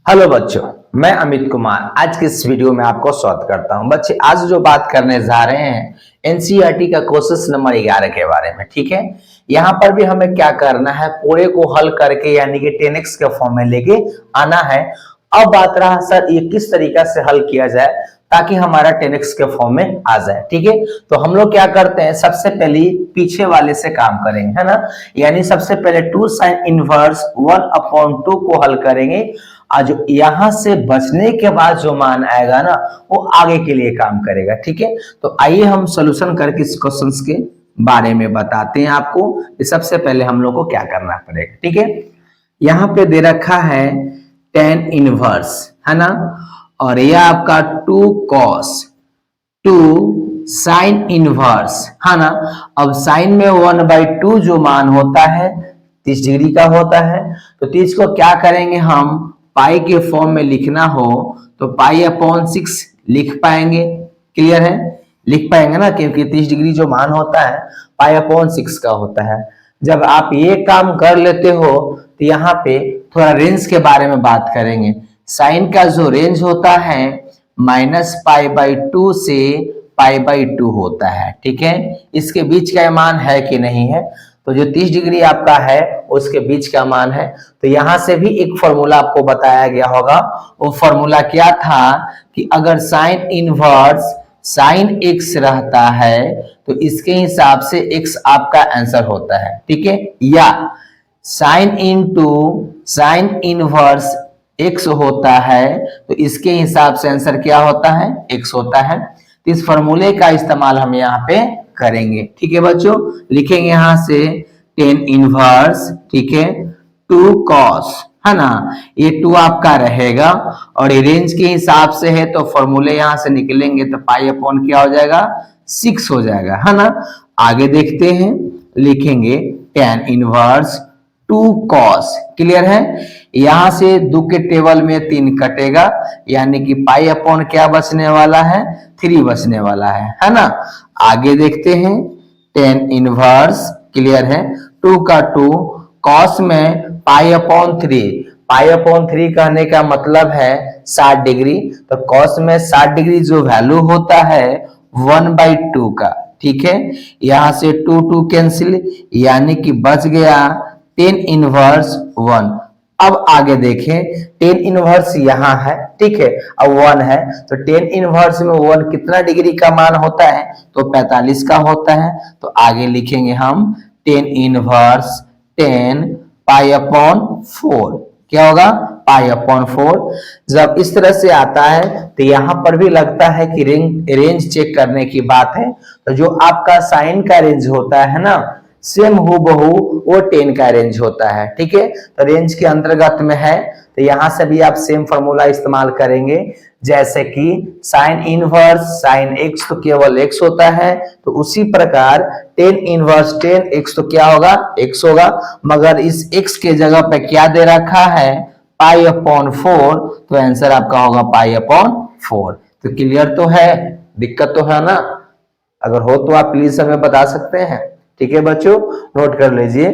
Hello बच्चों, मैं अमित कुमार आज के इस वीडियो में आपको स्वागत करता हूं। बच्चे आज जो बात करने जा रहे हैं एनसीईआरटी का क्वेश्चन नंबर 11 के बारे में। ठीक है, यहाँ पर भी हमें क्या करना है, पूरे को हल करके यानी कि 10x के फॉर्म में लेके आना है। अब बात रहा सर ये किस तरीका से हल किया जाए ताकि हमारा 10x के फॉर्म में आ जाए। ठीक है, तो हम लोग क्या करते हैं, सबसे पहले पीछे वाले से काम करेंगे, है ना। यानी सबसे पहले 2 sin इनवर्स 1/2 को हल करेंगे। आज यहां से बचने के बाद जो मान आएगा ना वो आगे के लिए काम करेगा। ठीक है, तो आइए हम सॉल्यूशन करके इस क्वेश्चंस के बारे में बताते हैं आपको। सबसे पहले हम लोग को क्या करना पड़ेगा। ठीक है, यहाँ पे दे रखा है 10 इनवर्स, है ना, और यह आपका 2 cos 2 साइन इनवर्स, है ना। अब साइन में 1/2 जो मान होता है 30 डिग्री का होता है, तो 30 को क्या करेंगे हम, पाई के फॉर्म में लिखना हो तो पाई अपॉन 6 लिख पाएंगे। क्लियर है, लिख पाएंगे ना, क्योंकि 30 डिग्री जो मान होता है पाई अपॉन 6 का होता है। जब आप ये काम कर लेते हो तो यहाँ पे थोड़ा रेंज के बारे में बात करेंगे। साइन का जो रेंज होता है -π/2 से π/2 होता है। ठीक है, इसके बीच का मान है कि नहीं है, तो जो 30 डिग्री आपका है उसके बीच का मान है। तो यहां से भी एक फॉर्मूला आपको बताया गया होगा। वो फॉर्मूला क्या था कि अगर साइन इनवर्स साइन x रहता है तो इसके हिसाब से x आपका आंसर होता है। ठीक है, या sine into sine inverse x होता है तो इसके हिसाब से आंसर क्या होता है, x होता है। तो इस फॉर्मूले का इस्तेमाल हम यहाँ पे करेंगे। ठीक है बच्चों, लिखेंगे यहां से 10 इनवर्स, ठीक है, 2 cos, है ना, ये 2 आपका रहेगा और ये रेंज के हिसाब से है तो फॉर्मूले यहां से निकलेंगे तो पाई अपॉन क्या हो जाएगा, 6 हो जाएगा, है ना। आगे देखते हैं, लिखेंगे 10 इनवर्स 2 cos। क्लियर है, यहां से 2 के टेबल में 3 कटेगा यानी कि पाई अपॉन क्या बचने वाला है, 3 बचने वाला है ना। आगे देखते हैं 10 इनवर्स, क्लियर है, 2 का 2 cos में पाई अपॉन 3, पाई अपॉन 3 कहने का मतलब है 60 डिग्री, तो cos में 60 डिग्री जो वैल्यू होता है 1/2 का। ठीक है, यहां से 2 2 कैंसिल यानी कि बच गया 10 इनवर्स 1। अब आगे देखें 10 इनवर्स यहां है, ठीक है, अब 1 है तो 10 इनवर्स में 1 कितना डिग्री का मान होता है, तो 45 का होता है। तो आगे लिखेंगे हम 10 इनवर्स 10 पाई अपॉन 4, क्या होगा, पाई अपॉन 4। जब इस तरह से आता है तो यहां पर भी लगता है कि रेंज चेक करने की बात है, तो जो आपका साइन का रेंज होता है ना सेम हूबहू वो 10 का रेंज होता है। ठीक है, तो रेंज के अंतर्गत में है तो यहां से भी आप सेम फॉर्मूला इस्तेमाल करेंगे, जैसे कि साइन इनवर्स साइन x तो केवल x होता है, तो उसी प्रकार 10 इनवर्स 10x तो क्या होगा, x होगा, मगर इस x के जगह पे क्या दे रखा है, पाई अपॉन 4, तो आंसर आपका होगा पाई अपॉन 4। तो क्लियर तो है, दिक्कत तो है ना, अगर हो तो आप प्लीज हमें बता सकते हैं। ठीक है बच्चों, नोट कर लीजिए।